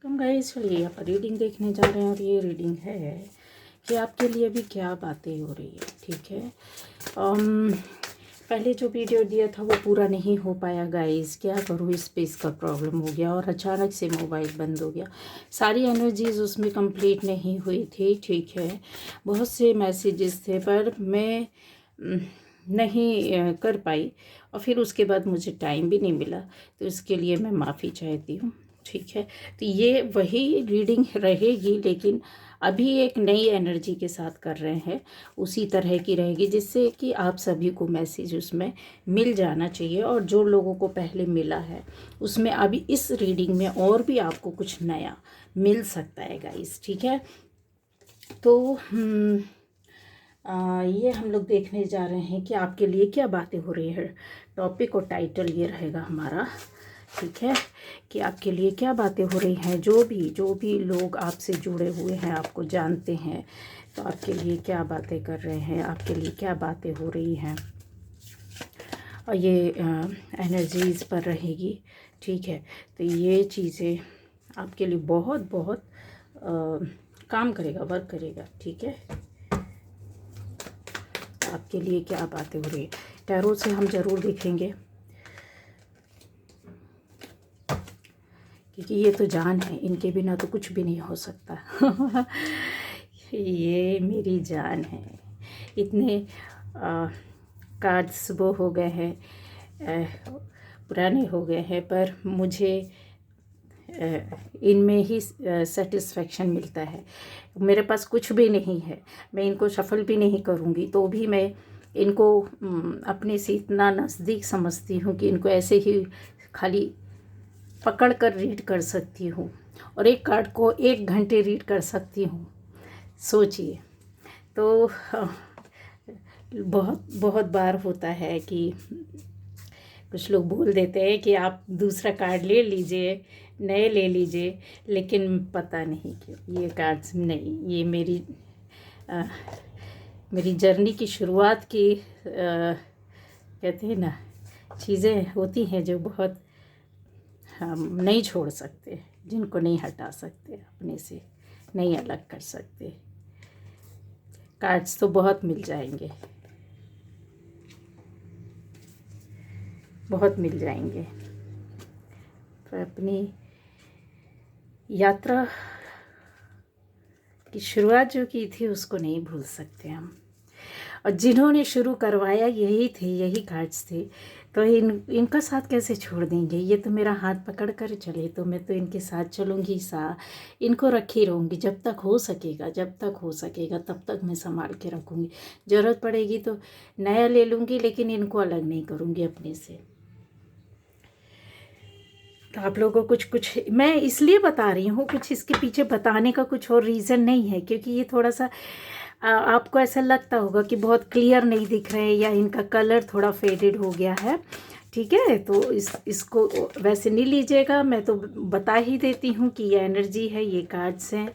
हम गाइस चलिए यहाँ पर रीडिंग देखने जा रहे हैं और ये रीडिंग है कि आपके लिए भी क्या बातें हो रही है। ठीक है, पहले जो वीडियो दिया था वो पूरा नहीं हो पाया गाइस, क्या करूँ, स्पेस का प्रॉब्लम हो गया और अचानक से मोबाइल बंद हो गया। सारी एनर्जीज उसमें कंप्लीट नहीं हुई थी। ठीक है, बहुत से मैसेजेस थे पर मैं नहीं कर पाई और फिर उसके बाद मुझे टाइम भी नहीं मिला, तो इसके लिए मैं माफ़ी चाहती हूँ। ठीक है, तो ये वही रीडिंग रहेगी लेकिन अभी एक नई एनर्जी के साथ कर रहे हैं, उसी तरह की रहेगी जिससे कि आप सभी को मैसेज उसमें मिल जाना चाहिए। और जो लोगों को पहले मिला है उसमें अभी इस रीडिंग में और भी आपको कुछ नया मिल सकता है गाइस। ठीक है, तो ये हम लोग देखने जा रहे हैं कि आपके लिए क्या बातें हो रही है। टॉपिक और टाइटल ये रहेगा हमारा। ठीक है, कि आपके लिए क्या बातें हो रही हैं। जो भी लोग आपसे जुड़े हुए हैं, आपको जानते हैं, तो आपके लिए क्या बातें कर रहे हैं, आपके लिए क्या बातें हो रही हैं, और ये एनर्जीज पर रहेगी। ठीक है, तो ये चीज़ें आपके लिए बहुत बहुत काम करेगा, वर्क करेगा। ठीक है, आपके लिए क्या बातें हो रही है टैरो से हम ज़रूर देखेंगे, क्योंकि ये तो जान है, इनके बिना तो कुछ भी नहीं हो सकता। ये मेरी जान है। इतने कार्ड्स वो हो गए हैं, पुराने हो गए हैं, पर मुझे इनमें ही सेटिस्फेक्शन मिलता है। मेरे पास कुछ भी नहीं है, मैं इनको शफल भी नहीं करूँगी तो भी मैं इनको अपने से इतना नज़दीक समझती हूँ कि इनको ऐसे ही खाली पकड़ कर रीड कर सकती हूँ और एक कार्ड को 1 घंटे रीड कर सकती हूँ। सोचिए, तो बहुत बहुत बार होता है कि कुछ लोग बोल देते हैं कि आप दूसरा कार्ड ले लीजिए, नए ले लीजिए, लेकिन पता नहीं क्यों ये कार्ड्स नहीं, ये मेरी जर्नी की शुरुआत की कहते हैं ना, चीज़ें होती हैं जो बहुत हम नहीं छोड़ सकते, जिनको नहीं हटा सकते, अपने से नहीं अलग कर सकते। कार्ड्स तो बहुत मिल जाएंगे, बहुत मिल जाएंगे, पर अपनी यात्रा की शुरुआत जो की थी उसको नहीं भूल सकते हम। और जिन्होंने शुरू करवाया यही थे, यही कार्ड्स थे, तो इनका साथ कैसे छोड़ देंगे। ये तो मेरा हाथ पकड़ कर चले, तो मैं तो इनके साथ चलूँगी, इनको रखी रहूँगी जब तक हो सकेगा, जब तक हो सकेगा तब तक मैं संभाल के रखूँगी। ज़रूरत पड़ेगी तो नया ले लूँगी, लेकिन इनको अलग नहीं करूँगी अपने से। तो आप लोगों को कुछ मैं इसलिए बता रही हूँ, कुछ इसके पीछे बताने का कुछ और रीज़न नहीं है, क्योंकि ये थोड़ा सा आपको ऐसा लगता होगा कि बहुत क्लियर नहीं दिख रहे हैं या इनका कलर थोड़ा फेडेड हो गया है। ठीक है, तो इसको वैसे नहीं लीजिएगा, मैं तो बता ही देती हूँ कि ये एनर्जी है, ये कार्ड्स हैं।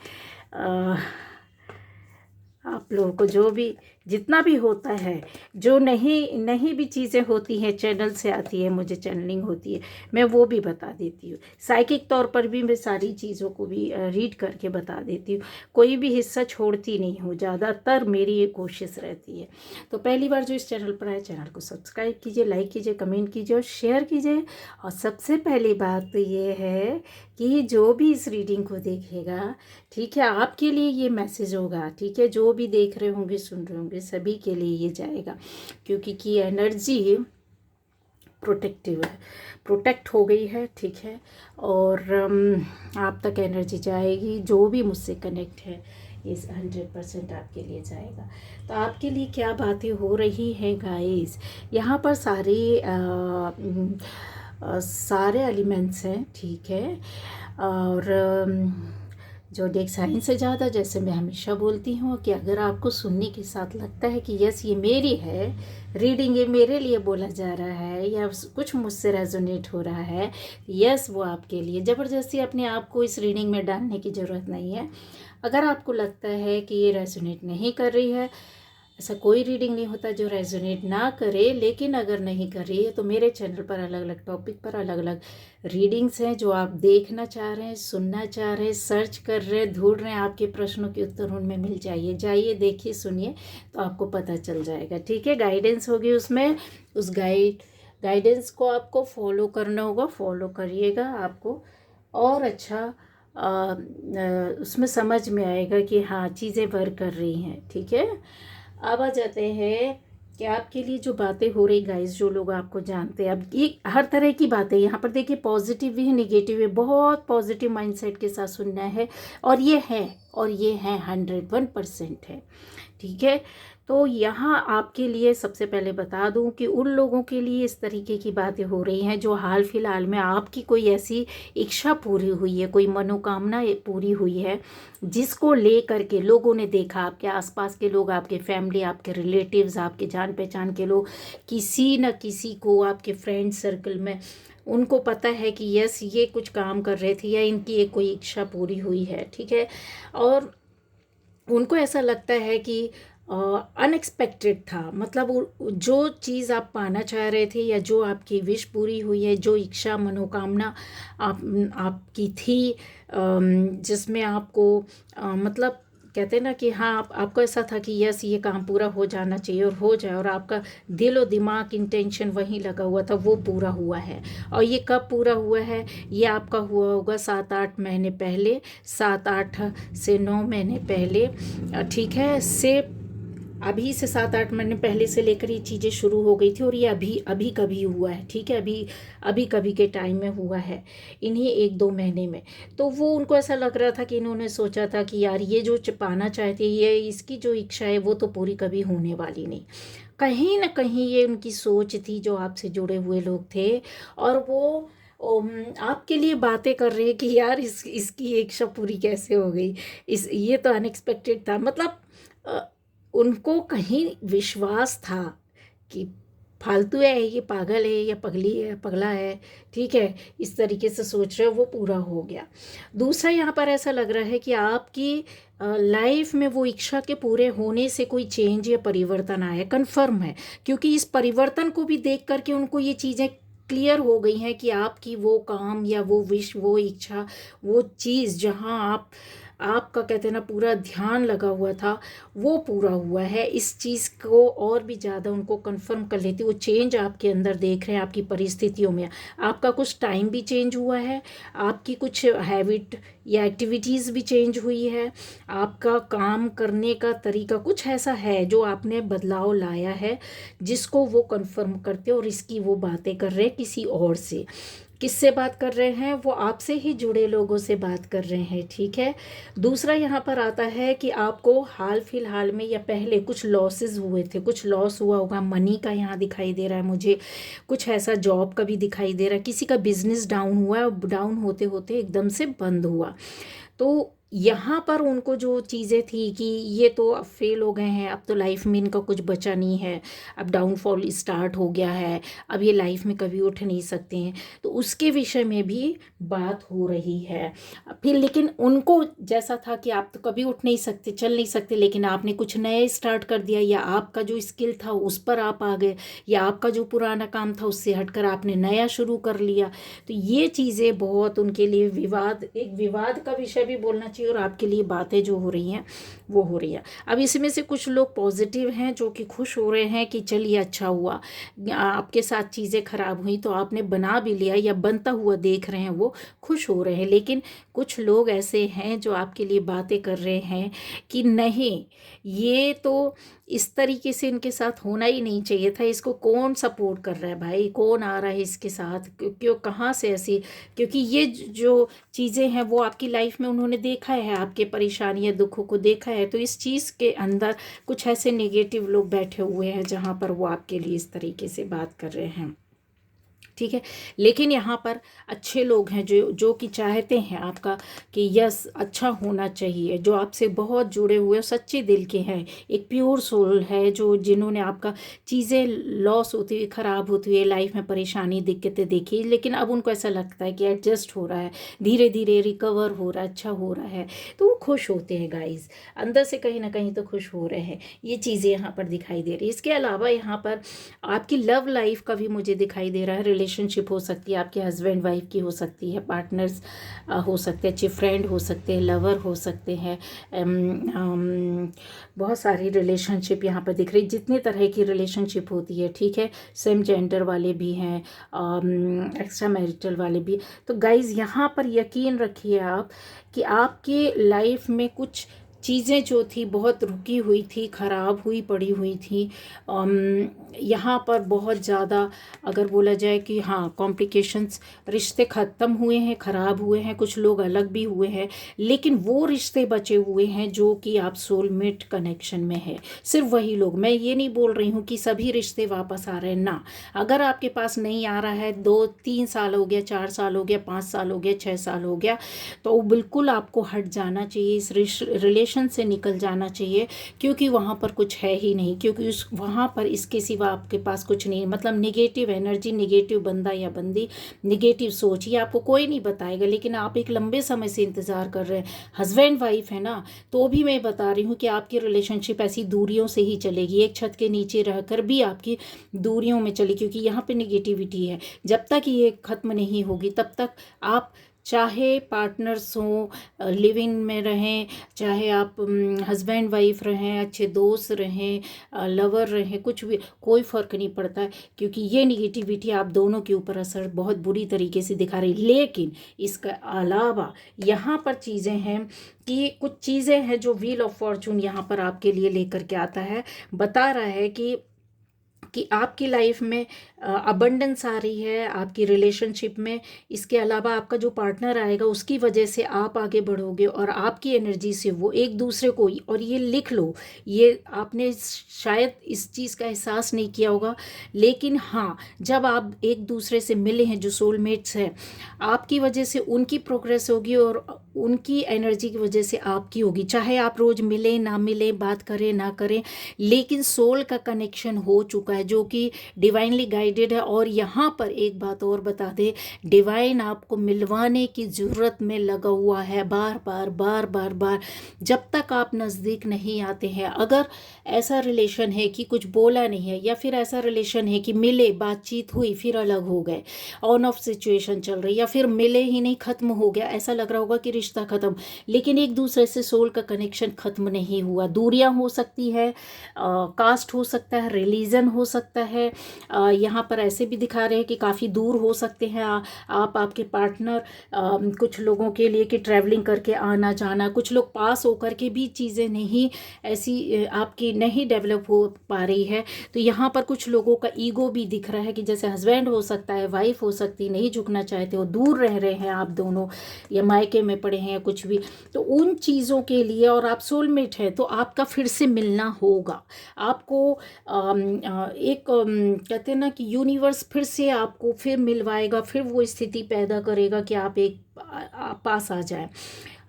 आप लोगों को जो भी जितना भी होता है, जो नहीं भी चीज़ें होती हैं चैनल से आती है, मुझे चैनलिंग होती है, मैं वो भी बता देती हूँ। साइकिक तौर पर भी मैं सारी चीज़ों को भी रीड करके बता देती हूँ, कोई भी हिस्सा छोड़ती नहीं हूँ, ज़्यादातर मेरी ये कोशिश रहती है। तो पहली बार जो इस चैनल पर आए, चैनल को सब्सक्राइब कीजिए, लाइक कीजिए, कमेंट कीजिए और शेयर कीजिए। और सबसे पहली बात तो ये है कि जो भी इस रीडिंग को देखेगा, ठीक है, आपके लिए ये मैसेज होगा। ठीक है, जो भी देख रहे होंगे, सुन रहे होंगे, सभी के लिए ये जाएगा, क्योंकि की एनर्जी प्रोटेक्टिव है, प्रोटेक्ट हो गई है। ठीक है, और आप तक एनर्जी जाएगी, जो भी मुझसे कनेक्ट है ये 100% आपके लिए जाएगा। तो आपके लिए क्या बातें हो रही हैं गाइस, यहाँ पर सारे एलिमेंट्स हैं। ठीक है, और ज़ोडिएक साइन से ज़्यादा, जैसे मैं हमेशा बोलती हूँ कि अगर आपको सुनने के साथ लगता है कि यस ये मेरी है रीडिंग, ये मेरे लिए बोला जा रहा है या कुछ मुझसे रेजोनेट हो रहा है, यस वो आपके लिए। ज़बरदस्ती अपने आप को इस रीडिंग में डालने की ज़रूरत नहीं है। अगर आपको लगता है कि ये रेजोनेट नहीं कर रही है, ऐसा कोई रीडिंग नहीं होता जो रेजोनेट ना करे, लेकिन अगर नहीं कर रही है तो मेरे चैनल पर अलग अलग टॉपिक पर अलग अलग रीडिंग्स हैं जो आप देखना चाह रहे हैं, सुनना चाह रहे हैं, सर्च कर रहे हैं, ढूंढ रहे हैं, आपके प्रश्नों के उत्तर उनमें मिल जाइए, देखिए, सुनिए, तो आपको पता चल जाएगा। ठीक है, गाइडेंस होगी उसमें, उस गाइडेंस को आपको फॉलो करना होगा, फॉलो करिएगा, आपको और अच्छा उसमें समझ में आएगा कि हाँ चीज़ें वर्क कर रही हैं। ठीक है, अब आ जाते हैं कि आपके लिए जो बातें हो रही गाइस, जो लोग आपको जानते हैं, अब ये हर तरह की बातें यहाँ पर देखिए, पॉजिटिव भी है, निगेटिव भी, बहुत पॉजिटिव माइंडसेट के साथ सुनना है, और ये है 101% है। ठीक है, तो यहाँ आपके लिए सबसे पहले बता दूं कि उन लोगों के लिए इस तरीके की बातें हो रही हैं जो हाल फिलहाल में आपकी कोई ऐसी इच्छा पूरी हुई है, कोई मनोकामना पूरी हुई है, जिसको ले करके लोगों ने देखा, आपके आसपास के लोग, आपके फैमिली, आपके रिलेटिव्स, आपके जान पहचान के लोग, किसी न किसी को आपके फ्रेंड सर्कल में उनको पता है कि यस ये कुछ काम कर रहे थे या इनकी एक कोई इच्छा पूरी हुई है। ठीक है, और उनको ऐसा लगता है कि अनएक्सपेक्टेड था, मतलब जो चीज़ आप पाना चाह रहे थे या जो आपकी विश पूरी हुई है, जो इच्छा मनोकामना आपकी थी, जिसमें आपको मतलब कहते हैं ना कि हाँ आपको ऐसा था कि यस ये काम पूरा हो जाना चाहिए और हो जाए, और आपका दिल और दिमाग इंटेंशन वहीं लगा हुआ था, वो पूरा हुआ है। और ये कब पूरा हुआ है? ये आपका हुआ होगा 7-8 महीने पहले, 7-8 से 9 महीने पहले। ठीक है, से अभी से 7-8 महीने पहले से लेकर ये चीज़ें शुरू हो गई थी, और ये अभी कभी हुआ है। ठीक है, अभी कभी के टाइम में हुआ है, इन्हीं 1-2 महीने में। तो वो उनको ऐसा लग रहा था कि इन्होंने सोचा था कि यार ये जो पाना चाहते, ये इसकी जो इच्छा है वो तो पूरी कभी होने वाली नहीं। कहीं ना कहीं ये उनकी सोच थी, जो आपसे जुड़े हुए लोग थे, और वो आपके लिए बातें कर रहे हैं कि यार इसकी इच्छा पूरी कैसे हो गई, ये तो अनएक्सपेक्टेड था। मतलब उनको कहीं विश्वास था कि फालतू है, ये पागल है या पगली है, पगला है। ठीक है, इस तरीके से सोच रहे हो, वो पूरा हो गया। दूसरा यहाँ पर ऐसा लग रहा है कि आपकी लाइफ में वो इच्छा के पूरे होने से कोई चेंज या परिवर्तन आया, कन्फर्म है, क्योंकि इस परिवर्तन को भी देख करके उनको ये चीज़ें क्लियर हो गई हैं कि आपकी वो काम या वो विश, वो इच्छा, वो चीज़ जहाँ आपका कहते हैं ना पूरा ध्यान लगा हुआ था, वो पूरा हुआ है। इस चीज़ को और भी ज़्यादा उनको कंफर्म कर लेती, वो चेंज आपके अंदर देख रहे हैं, आपकी परिस्थितियों में आपका कुछ टाइम भी चेंज हुआ है, आपकी कुछ हैबिट या एक्टिविटीज़ भी चेंज हुई है, आपका काम करने का तरीका कुछ ऐसा है जो आपने बदलाव लाया है, जिसको वो कंफर्म करते और इसकी वो बातें कर रहे हैं किसी और से। किससे बात कर रहे हैं? वो आपसे ही जुड़े लोगों से बात कर रहे हैं। ठीक है, दूसरा यहाँ पर आता है कि आपको हाल फिलहाल में या पहले कुछ लॉसेस हुए थे, कुछ लॉस हुआ होगा, मनी का यहाँ दिखाई दे रहा है मुझे, कुछ ऐसा जॉब का भी दिखाई दे रहा है, किसी का बिजनेस डाउन हुआ है और डाउन होते होते एकदम से बंद हुआ। तो यहाँ पर उनको जो चीज़ें थी कि ये तो अब फेल हो गए हैं, अब तो लाइफ में इनका कुछ बचा नहीं है, अब डाउनफॉल स्टार्ट हो गया है, अब ये लाइफ में कभी उठ नहीं सकते हैं, तो उसके विषय में भी बात हो रही है। फिर लेकिन उनको जैसा था कि आप तो कभी उठ नहीं सकते, चल नहीं सकते, लेकिन आपने कुछ नया स्टार्ट कर दिया, या आपका जो स्किल था उस पर आप आ गए, या आपका जो पुराना काम था उससे हटकर आपने नया शुरू कर लिया। तो ये चीज़ें बहुत उनके लिए एक विवाद का विषय भी बोलना चाहिए, और आपके लिए बातें जो हो रही हैं वो हो रही है। अब इसमें से कुछ लोग पॉजिटिव हैं जो कि खुश हो रहे हैं कि चलिए अच्छा हुआ, आपके साथ चीज़ें खराब हुई तो आपने बना भी लिया या बनता हुआ देख रहे हैं, वो खुश हो रहे हैं। लेकिन कुछ लोग ऐसे हैं जो आपके लिए बातें कर रहे हैं कि नहीं, ये तो इस तरीके से इनके साथ होना ही नहीं चाहिए था, इसको कौन सपोर्ट कर रहा है भाई, कौन आ रहा है इसके साथ, क्यों, कहाँ से ऐसी, क्योंकि ये जो चीज़ें हैं वो आपकी लाइफ में उन्होंने देखा है, आपके परेशानियां दुखों को देखा है, तो इस चीज़ के अंदर कुछ ऐसे नेगेटिव लोग बैठे हुए हैं जहाँ पर वो आपके लिए इस तरीके से बात कर रहे हैं। ठीक है। लेकिन यहाँ पर अच्छे लोग हैं जो कि चाहते हैं आपका कि यस अच्छा होना चाहिए, जो आपसे बहुत जुड़े हुए सच्चे दिल के हैं, एक प्योर सोल है, जो जिन्होंने आपका चीज़ें लॉस होती हुई ख़राब होती हुई लाइफ में परेशानी दिक्कतें देखी, लेकिन अब उनको ऐसा लगता है कि एडजस्ट हो रहा है, धीरे धीरे रिकवर हो रहा है, अच्छा हो रहा है, तो वो खुश होते हैं गाइज, अंदर से कहीं ना कहीं तो खुश हो रहे हैं। ये चीज़ें यहाँ पर दिखाई दे रही है। इसके अलावा यहाँ पर आपकी लव लाइफ का भी मुझे दिखाई दे रहा है। रिलेशनशिप हो सकती है, आपके हस्बैंड वाइफ की हो सकती है, पार्टनर्स हो सकते हैं, अच्छे फ्रेंड हो सकते हैं, लवर हो सकते हैं, बहुत सारी रिलेशनशिप यहाँ पर दिख रही, जितने तरह की रिलेशनशिप होती है, ठीक है। सेम जेंडर वाले भी हैं, एक्स्ट्रा मैरिटल वाले भी। तो गाइज यहाँ पर यकीन रखिए आप कि आपके लाइफ में कुछ चीज़ें जो थी बहुत रुकी हुई थी, ख़राब हुई पड़ी हुई थी। यहाँ पर बहुत ज़्यादा अगर बोला जाए कि हाँ कॉम्प्लिकेशंस, रिश्ते ख़त्म हुए हैं, ख़राब हुए हैं, कुछ लोग अलग भी हुए हैं, लेकिन वो रिश्ते बचे हुए हैं जो कि आप सोलमेट कनेक्शन में है। सिर्फ वही लोग, मैं ये नहीं बोल रही हूँ कि सभी रिश्ते वापस आ रहे हैं ना। अगर आपके पास नहीं आ रहा है, 2-3 साल हो गया, 4 साल हो गया, 5 साल हो गया, 6 साल हो गया, तो बिल्कुल आपको हट जाना चाहिए, इस रिलेशन से निकल जाना चाहिए, क्योंकि वहाँ पर कुछ है ही नहीं, क्योंकि उस वहाँ पर इसके सिवा आपके पास कुछ नहीं, मतलब निगेटिव एनर्जी, निगेटिव बंदा या बंदी, निगेटिव सोच, ये आपको कोई नहीं बताएगा। लेकिन आप एक लंबे समय से इंतज़ार कर रहे हैं, हस्बैंड वाइफ है ना, तो भी मैं बता रही हूँ कि आपकी रिलेशनशिप ऐसी दूरियों से ही चलेगी, एक छत के नीचे रहकर भी आपकी दूरियों में चली, क्योंकि यहाँ पे निगेटिविटी है। जब तक ये ख़त्म नहीं होगी तब तक आप चाहे पार्टनर्स हों, लिविंग में रहें, चाहे आप हस्बैंड वाइफ रहें, अच्छे दोस्त रहें, लवर रहें, कुछ भी कोई फ़र्क नहीं पड़ता है, क्योंकि ये निगेटिविटी आप दोनों के ऊपर असर बहुत बुरी तरीके से दिखा रही। लेकिन इसके अलावा यहाँ पर चीज़ें हैं कि कुछ चीज़ें हैं जो व्हील ऑफ फॉर्चून यहाँ पर आपके लिए लेकर के आता है, बता रहा है कि आपकी लाइफ में अबंडेंस आ रही है, आपकी रिलेशनशिप में। इसके अलावा आपका जो पार्टनर आएगा उसकी वजह से आप आगे बढ़ोगे, और आपकी एनर्जी से वो एक दूसरे को, और ये लिख लो, ये आपने शायद इस चीज़ का एहसास नहीं किया होगा, लेकिन हाँ जब आप एक दूसरे से मिले हैं, जो सोलमेट्स हैं, आपकी वजह से उनकी प्रोग्रेस होगी और उनकी एनर्जी की वजह से आपकी होगी। चाहे आप रोज़ मिलें ना मिलें, बात करें ना करें, लेकिन सोल का कनेक्शन हो चुका है जो कि डिवाइनली गाइडेड है। और यहाँ पर एक बात और बता दे, डिवाइन आपको मिलवाने की ज़रूरत में लगा हुआ है, बार बार बार बार बार, जब तक आप नज़दीक नहीं आते हैं। अगर ऐसा रिलेशन है कि कुछ बोला नहीं है, या फिर ऐसा रिलेशन है कि मिले, बातचीत हुई, फिर अलग हो गए, ऑन ऑफ सिचुएशन चल रही, या फिर मिले ही नहीं, ख़त्म हो गया, ऐसा लग रहा होगा कि रिश्ता ख़त्म, लेकिन एक दूसरे से सोल का कनेक्शन ख़त्म नहीं हुआ। दूरियां हो सकती है, कास्ट हो सकता है, रिलीजन हो सकता है, यहाँ पर ऐसे भी दिखा रहे हैं कि काफ़ी दूर हो सकते हैं आप, आपके पार्टनर, कुछ लोगों के लिए कि ट्रैवलिंग करके आना जाना, कुछ लोग पास होकर के भी चीज़ें नहीं ऐसी आपकी नहीं डेवलप हो पा रही है। तो यहाँ पर कुछ लोगों का ईगो भी दिख रहा है कि जैसे हस्बैंड हो सकता है, वाइफ हो सकती, नहीं झुकना चाहते हो, दूर रह रहे हैं आप दोनों, या मायके में पड़े हैं या कुछ भी, तो उन चीज़ों के लिए, और आप सोलमेट हैं तो आपका फिर से मिलना होगा आपको। एक कहते हैं ना कि यूनिवर्स फिर से आपको फिर मिलवाएगा, फिर वो स्थिति पैदा करेगा कि आप एक पास आ जाए।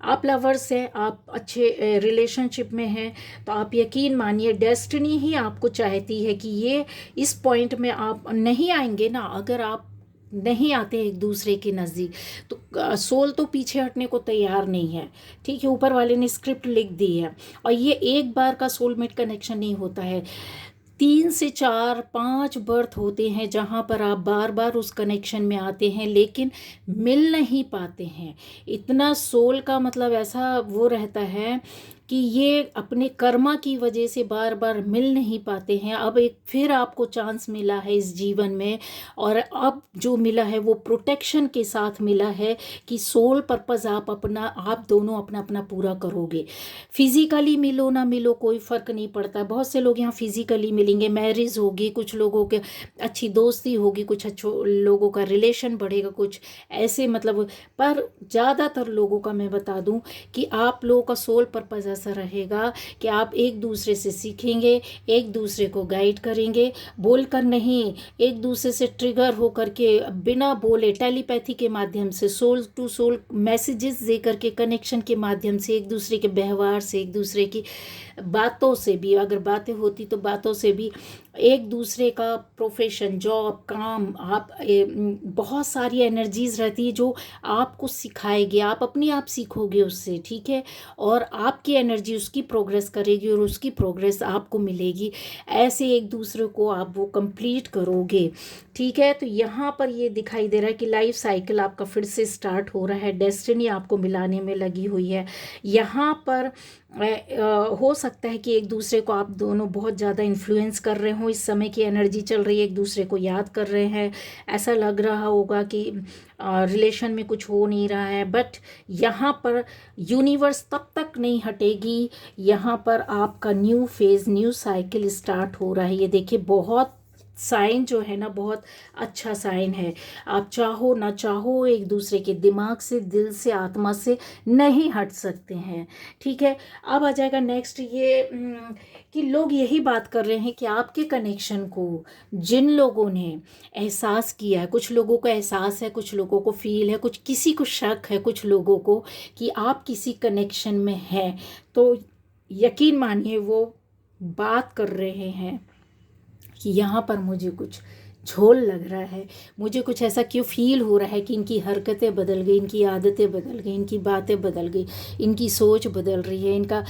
आप लवर्स हैं, आप अच्छे रिलेशनशिप में हैं, तो आप यकीन मानिए डेस्टिनी ही आपको चाहती है कि ये इस पॉइंट में आप नहीं आएंगे ना, अगर आप नहीं आते एक दूसरे के नज़दीक, तो सोल तो पीछे हटने को तैयार नहीं है, ठीक है। ऊपर वाले ने स्क्रिप्ट लिख दी है, और ये एक बार का सोलमेट कनेक्शन नहीं होता है, 3 से 4 5 बर्थ होते हैं जहाँ पर आप बार बार उस कनेक्शन में आते हैं, लेकिन मिल नहीं पाते हैं। इतना सोल का मतलब ऐसा वो रहता है कि ये अपने कर्मा की वजह से बार बार मिल नहीं पाते हैं। अब एक फिर आपको चांस मिला है इस जीवन में, और अब जो मिला है वो प्रोटेक्शन के साथ मिला है कि सोल पर्पस आप दोनों अपना अपना पूरा करोगे। फिजिकली मिलो ना मिलो कोई फ़र्क नहीं पड़ता। बहुत से लोग यहाँ फिजिकली मिलेंगे, मैरिज होगी, कुछ लोगों के अच्छी दोस्ती होगी, कुछ अच्छे लोगों का रिलेशन बढ़ेगा, कुछ ऐसे मतलब, पर ज़्यादातर लोगों का मैं बता दूं कि आप लोगों का सोल पर्पस ऐसा रहेगा कि आप एक दूसरे से सीखेंगे, एक दूसरे को गाइड करेंगे, बोलकर नहीं, एक दूसरे से ट्रिगर होकर के बिना बोले टेलीपैथी के माध्यम से, सोल टू सोल मैसेजेस दे करके, कनेक्शन के माध्यम से, एक दूसरे के व्यवहार से, एक दूसरे की बातों से भी, अगर बातें होती तो बातों से भी, एक दूसरे का प्रोफेशन, जॉब, काम, आप बहुत सारी एनर्जीज रहती है जो आपको सिखाएगी, आप अपने आप सीखोगे उससे, ठीक है, और आपकी एनर्जी उसकी प्रोग्रेस करेगी और उसकी प्रोग्रेस आपको मिलेगी। ऐसे एक दूसरे को आप वो कंप्लीट करोगे, ठीक है। तो यहाँ पर ये दिखाई दे रहा है कि लाइफ साइकिल आपका फिर से स्टार्ट हो रहा है, डेस्टिनी आपको मिलाने में लगी हुई है। यहाँ पर हो सकता है कि एक दूसरे को आप दोनों बहुत ज़्यादा इन्फ्लुएंस कर रहे हो, इस समय की एनर्जी चल रही है, एक दूसरे को याद कर रहे हैं, ऐसा लग रहा होगा कि रिलेशन में कुछ हो नहीं रहा है, बट यहाँ पर यूनिवर्स तब तक नहीं हटेगी, यहाँ पर आपका new phase, new cycle start हो रहा है। ये देखिए, बहुत साइन जो है ना, बहुत अच्छा साइन है। आप चाहो ना चाहो एक दूसरे के दिमाग से, दिल से, आत्मा से नहीं हट सकते हैं, ठीक है। अब आ जाएगा नेक्स्ट ये कि लोग यही बात कर रहे हैं कि आपके कनेक्शन को जिन लोगों ने एहसास किया है, कुछ लोगों को एहसास है, कुछ लोगों को फील है, कुछ किसी को शक है, कुछ लोगों को कि आप किसी कनेक्शन में हैं, तो यकीन मानिए वो बात कर रहे हैं कि यहाँ पर मुझे कुछ झोल लग रहा है, मुझे कुछ ऐसा क्यों फील हो रहा है कि इनकी हरकतें बदल गई, इनकी आदतें बदल गई, इनकी बातें बदल गई, इनकी सोच बदल रही है, इनका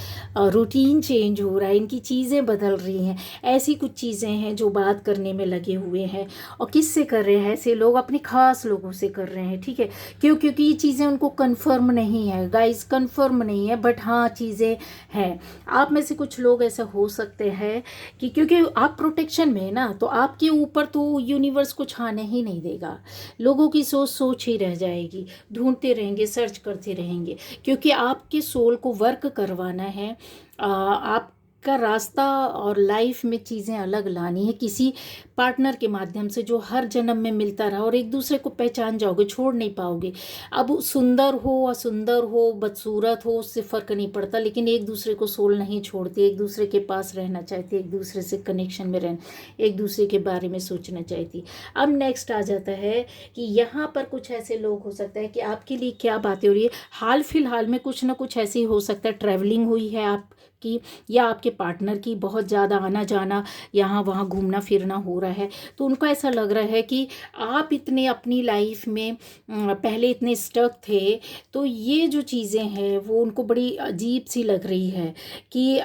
रूटीन चेंज हो रहा है, इनकी चीज़ें बदल रही हैं। ऐसी कुछ चीज़ें हैं जो बात करने में लगे हुए हैं। और किससे कर रहे हैं? ऐसे लोग अपने ख़ास लोगों से कर रहे हैं, ठीक है। क्योंकि ये चीज़ें उनको कन्फर्म नहीं है गाइस, कन्फर्म नहीं है, बट हाँ चीज़ें हैं। आप में से कुछ लोग ऐसा हो सकते हैं कि क्योंकि आप प्रोटेक्शन में है ना, तो आपके ऊपर तो यूनिवर्स कुछ आने ही नहीं देगा। लोगों की सोच सोच ही रह जाएगी, ढूंढते रहेंगे, सर्च करते रहेंगे, क्योंकि आपके सोल को वर्क करवाना है। आपका रास्ता और लाइफ में चीज़ें अलग लानी है, किसी पार्टनर के माध्यम से जो हर जन्म में मिलता रहा, और एक दूसरे को पहचान जाओगे, छोड़ नहीं पाओगे। अब सुंदर हो, असुंदर हो, बदसूरत हो, उससे फ़र्क नहीं पड़ता, लेकिन एक दूसरे को सोल नहीं छोड़ती, एक दूसरे के पास रहना चाहती, एक दूसरे से कनेक्शन में रहना, एक दूसरे के बारे में सोचना चाहती। अब नेक्स्ट आ जाता है कि यहाँ पर कुछ ऐसे लोग हो सकता है कि आपके लिए क्या बातें हो रही है, हाल फिलहाल में कुछ ना कुछ ऐसी हो सकता है, ट्रैवलिंग हुई है आपकी, या आपके पार्टनर की बहुत ज़्यादा आना जाना, यहाँ वहाँ घूमना फिरना हो रहा है, तो उनको ऐसा लग रहा है कि आप इतने अपनी लाइफ में पहले इतने स्टक थे, तो ये जो चीज़ें हैं वो उनको बड़ी अजीब सी लग रही है कि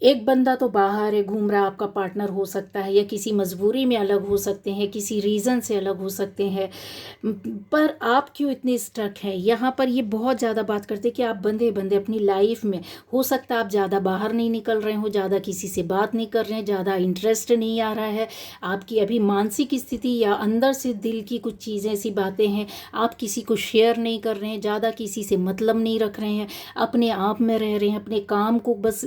एक बंदा तो बाहर है, घूम रहा, आपका पार्टनर हो सकता है, या किसी मजबूरी में अलग हो सकते हैं, किसी रीज़न से अलग हो सकते हैं, पर आप क्यों इतने स्टक हैं। यहाँ पर ये बहुत ज़्यादा बात करते हैं कि आप बंधे बंधे अपनी लाइफ में, हो सकता है आप ज़्यादा बाहर नहीं निकल रहे हो, ज़्यादा किसी से बात नहीं कर रहे हैं, ज़्यादा इंटरेस्ट नहीं आ रहा है, आपकी अभी मानसिक स्थिति या अंदर से दिल की कुछ चीज़ें, ऐसी बातें हैं, आप किसी को शेयर नहीं कर रहे हैं, ज़्यादा किसी से मतलब नहीं रख रहे हैं, अपने आप में रह रहे हैं, अपने काम को बस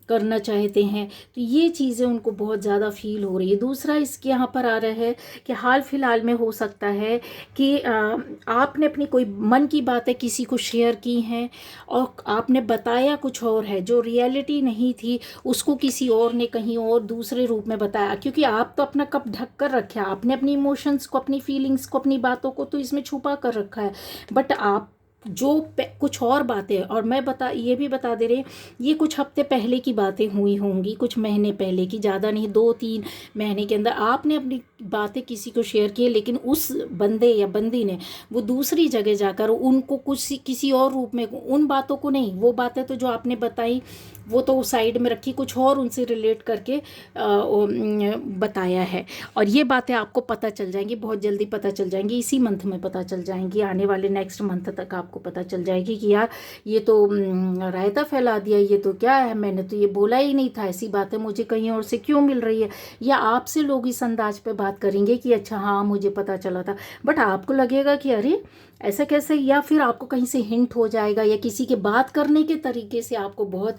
करना चाहते हैं, तो ये चीज़ें उनको बहुत ज़्यादा फील हो रही है। दूसरा इसके यहाँ पर आ रहा है कि हाल फिलहाल में हो सकता है कि आपने अपनी कोई मन की बातें किसी को शेयर की हैं, और आपने बताया कुछ और है, जो रियलिटी नहीं थी उसको किसी और ने कहीं और दूसरे रूप में बताया, क्योंकि आप तो अपना कप ढक कर रखे, आपने अपनी इमोशंस को, अपनी फीलिंग्स को, अपनी बातों को तो इसमें छुपा कर रखा है, बट आप जो कुछ और बातें, और मैं ये भी बता दे रही, ये कुछ हफ्ते पहले की बातें हुई होंगी, कुछ महीने पहले की, ज़्यादा नहीं, 2-3 महीने के अंदर आपने अपनी बातें किसी को शेयर की, लेकिन उस बंदे या बंदी ने वो दूसरी जगह जाकर उनको कुछ किसी और रूप में, उन बातों को नहीं, वो बातें तो जो आपने बताई वो तो साइड में रखी, कुछ और उनसे रिलेट करके बताया है, और ये बातें आपको पता चल जाएंगी, बहुत जल्दी पता चल जाएंगी, इसी मंथ में पता चल जाएंगी, आने वाले नेक्स्ट मंथ तक आपको पता चल जाएगी कि यार ये तो रायता फैला दिया, ये तो क्या है, मैंने तो ये बोला ही नहीं था, ऐसी बातें मुझे कहीं और से क्यों मिल रही है, या आपसे लोग इस अंदाज पे बात करेंगे कि अच्छा हाँ मुझे पता चला था, बट आपको लगेगा कि अरे ऐसा कैसे, या फिर आपको कहीं से हिंट हो जाएगा, या किसी के बात करने के तरीके से आपको बहुत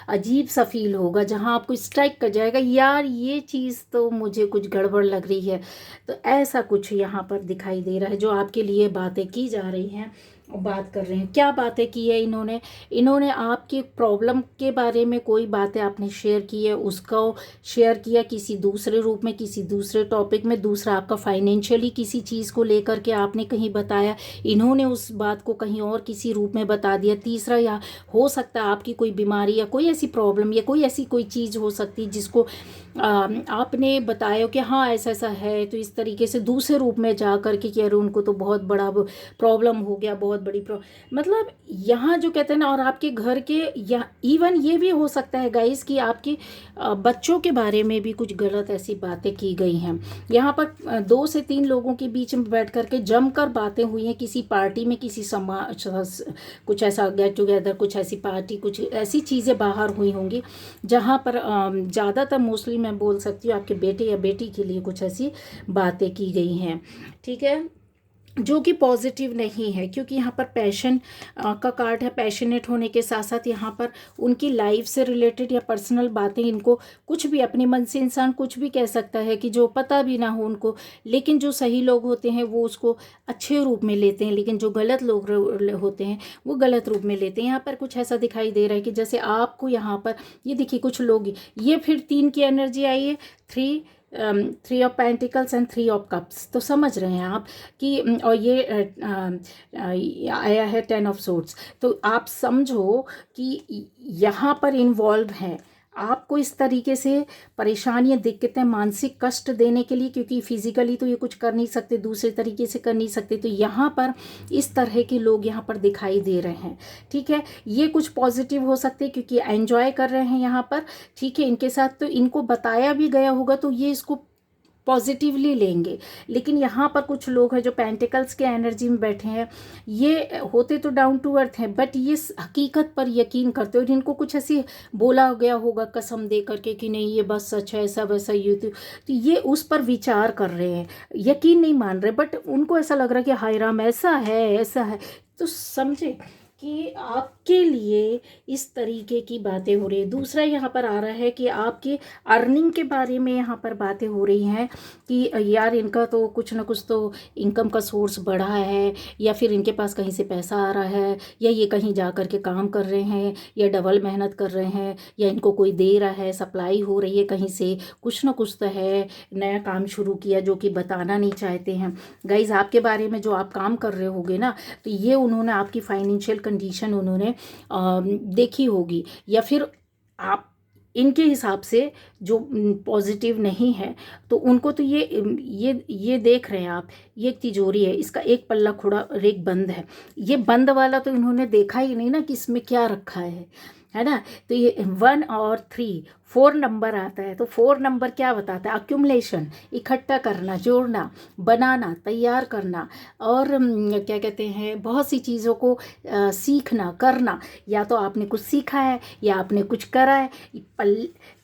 अजीब सा फील होगा, जहाँ आपको स्ट्राइक कर जाएगा यार ये चीज़ तो मुझे कुछ गड़बड़ लग रही है। तो ऐसा कुछ यहाँ पर दिखाई दे रहा है, जो आपके लिए बातें की जा रही हैं बात कर रहे हैं। क्या बातें की है इन्होंने? इन्होंने आपकी प्रॉब्लम के बारे में कोई बातें आपने शेयर की है, उसको शेयर किया किसी दूसरे रूप में, किसी दूसरे टॉपिक में। दूसरा, आपका फाइनेंशियली किसी चीज़ को लेकर के आपने कहीं बताया, इन्होंने उस बात को कहीं और किसी रूप में बता दिया। तीसरा, या हो सकता है आपकी कोई बीमारी या कोई ऐसी प्रॉब्लम या कोई ऐसी कोई चीज़ हो सकती है जिसको आपने बताया कि हाँ ऐसा ऐसा है, तो इस तरीके से दूसरे रूप में जा करके कि अरे उनको तो बहुत बड़ा प्रॉब्लम हो गया, बहुत बड़ी मतलब यहाँ जो कहते हैं ना, और आपके घर के, या इवन ये भी हो सकता है गाइस कि आपके बच्चों के बारे में भी कुछ गलत ऐसी बातें की गई हैं। यहाँ पर 2 से 3 लोगों के बीच में बैठ करके जमकर बातें हुई हैं, किसी पार्टी में, किसी समाज, कुछ ऐसा गेट टुगेदर, कुछ ऐसी पार्टी, कुछ ऐसी चीज़ें बाहर हुई होंगी जहाँ पर ज़्यादातर मोस्टली मैं बोल सकती हूँ आपके बेटे या बेटी के लिए कुछ ऐसी बातें की गई हैं, ठीक है, जो कि पॉजिटिव नहीं है। क्योंकि यहाँ पर पैशन का कार्ड है। पैशनेट होने के साथ साथ यहाँ पर उनकी लाइफ से रिलेटेड या पर्सनल बातें, इनको कुछ भी अपने मन से इंसान कुछ भी कह सकता है कि जो पता भी ना हो उनको, लेकिन जो सही लोग होते हैं वो उसको अच्छे रूप में लेते हैं, लेकिन जो गलत लोग होते हैं वो गलत रूप में लेते हैं। यहाँ पर कुछ ऐसा दिखाई दे रहा है कि जैसे आपको यहाँ पर ये देखिए कुछ लोग, ये फिर 3 की एनर्जी आई है, 3 of pentacles and 3 of cups. तो समझ रहे हैं आप कि और ये आया है 10 ऑफ सोर्ड्स। तो आप समझो कि यहाँ पर इन्वॉल्व है आपको इस तरीके से परेशानियां, दिक्कतें, मानसिक कष्ट देने के लिए, क्योंकि फिजिकली तो ये कुछ कर नहीं सकते, दूसरे तरीके से कर नहीं सकते। तो यहाँ पर इस तरह के लोग यहाँ पर दिखाई दे रहे हैं, ठीक है। ये कुछ पॉजिटिव हो सकते हैं क्योंकि एंजॉय कर रहे हैं यहाँ पर, ठीक है। इनके साथ तो इनको बताया भी गया होगा तो ये इसको पॉजिटिवली लेंगे। लेकिन यहाँ पर कुछ लोग हैं जो पेंटिकल्स के एनर्जी में बैठे हैं, ये होते तो डाउन टू अर्थ हैं, बट ये हकीकत पर यकीन करते हैं। और इनको कुछ ऐसी बोला गया होगा कसम दे करके कि नहीं ये बस सच है, ऐसा वैसा ये तो ये उस पर विचार कर रहे हैं, यकीन नहीं मान रहे, बट उनको ऐसा लग रहा है कि हाय राम ऐसा है, ऐसा है। तो समझे कि आपके लिए इस तरीके की बातें हो रही है। दूसरा यहाँ पर आ रहा है कि आपकी अर्निंग के बारे में यहाँ पर बातें हो रही हैं कि यार इनका तो कुछ ना कुछ तो इनकम का सोर्स बढ़ा है, या फिर इनके पास कहीं से पैसा आ रहा है, या ये कहीं जा कर के काम कर रहे हैं, या डबल मेहनत कर रहे हैं, या इनको कोई दे रहा है, सप्लाई हो रही है कहीं से, कुछ ना कुछ तो है, नया काम शुरू किया जो कि बताना नहीं चाहते हैं। गाइज आपके बारे में जो आप काम कर रहे होगे ना, तो ये उन्होंने आपकी फाइनेंशियल कंडीशन उन्होंने देखी होगी, या फिर आप इनके हिसाब से जो पॉजिटिव नहीं है तो उनको तो ये देख रहे हैं आप, ये एक तिजोरी है, इसका एक पल्ला खुला और एक बंद है। ये बंद वाला तो इन्होंने देखा ही नहीं ना कि इसमें क्या रखा है ना। तो ये 1 और 3 4 नंबर आता है। तो 4 नंबर क्या बताता है? अक्यूमुलेशन, इकट्ठा करना, जोड़ना, बनाना, तैयार करना, और क्या कहते हैं, बहुत सी चीज़ों को सीखना, करना। या तो आपने कुछ सीखा है या आपने कुछ करा है।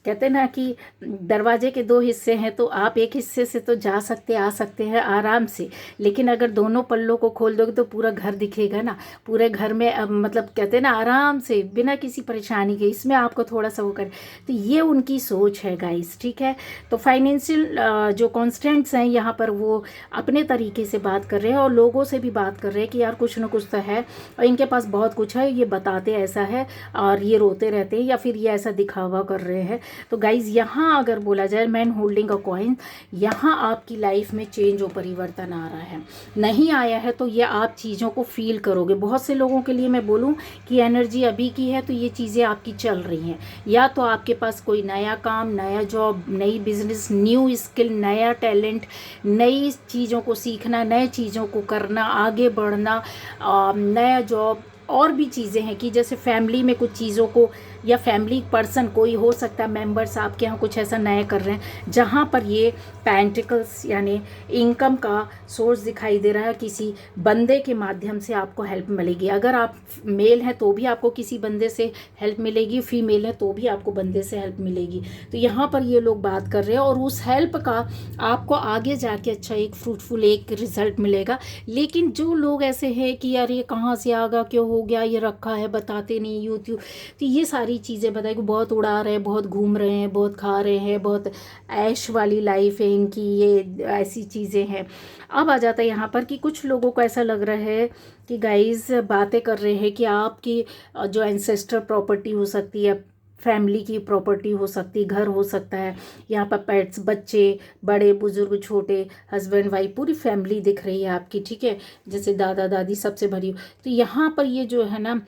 कहते हैं ना कि दरवाजे के 2 हिस्से हैं, तो आप एक हिस्से से तो जा सकते आ सकते हैं आराम से, लेकिन अगर दोनों पल्लों को खोल दोगे तो पूरा घर दिखेगा ना, पूरे घर में मतलब कहते हैं ना आराम से बिना किसी परेशानी के। इसमें आपको थोड़ा सा वो कर, तो ये उनकी सोच है गाइस, ठीक है। तो फाइनेंशियल जो कॉन्स्टेंट्स हैं यहाँ पर वो अपने तरीके से बात कर रहे हैं और लोगों से भी बात कर रहे हैं कि यार कुछ ना कुछ तो है और इनके पास बहुत कुछ है, ये बताते ऐसा है और ये रोते रहते हैं या फिर ये ऐसा दिखावा कर रहे हैं। तो गाइज यहाँ अगर बोला जाए मैन होल्डिंग अ कॉइन, यहाँ आपकी लाइफ में चेंज और परिवर्तन आ रहा है। नहीं आया है तो ये आप चीज़ों को फील करोगे। बहुत से लोगों के लिए मैं बोलूँ कि एनर्जी अभी की है तो ये चीज़ें आपकी चल रही हैं, या तो आपके पास कोई नया काम, नया जॉब, नई बिजनेस, न्यू स्किल, नया टैलेंट, नई चीज़ों को सीखना, नए चीज़ों को करना, आगे बढ़ना, नया जॉब, और भी चीज़ें हैं कि जैसे फैमिली में कुछ चीज़ों को, या फैमिली पर्सन कोई हो सकता है, मेंबर्स आपके यहाँ कुछ ऐसा नया कर रहे हैं जहाँ पर ये पेंटिकल्स यानी इनकम का सोर्स दिखाई दे रहा है। किसी बंदे के माध्यम से आपको हेल्प मिलेगी। अगर आप मेल हैं तो भी आपको किसी बंदे से हेल्प मिलेगी, फीमेल है तो भी आपको बंदे से हेल्प मिलेगी। तो यहाँ पर ये लोग बात कर रहे हैं और उस हेल्प का आपको आगे जाके अच्छा एक फ्रूटफुल एक रिजल्ट मिलेगा। लेकिन जो लोग ऐसे हैं कि यार ये कहाँ से आ गया, क्यों हो गया, ये रखा है, बताते नहीं यूट्यूब। तो ये सारी चीज़ें बताए कि बहुत उड़ा रहे हैं, बहुत घूम रहे हैं, बहुत खा रहे हैं, बहुत ऐश वाली लाइफ है इनकी, ये ऐसी चीज़ें हैं। अब आ जाता है यहाँ पर कि कुछ लोगों को ऐसा लग रहा है कि गाइस बातें कर रहे हैं कि आपकी जो एंसेस्टर प्रॉपर्टी हो सकती है, फैमिली की प्रॉपर्टी हो सकती है, घर हो सकता है, यहाँ पर पेट्स, बच्चे, बड़े बुजुर्ग, छोटे, हस्बैंड वाइफ, पूरी फैमिली दिख रही है आपकी, ठीक है, जैसे दादा दादी सबसे भरी हो। तो यहाँ पर ये जो है ना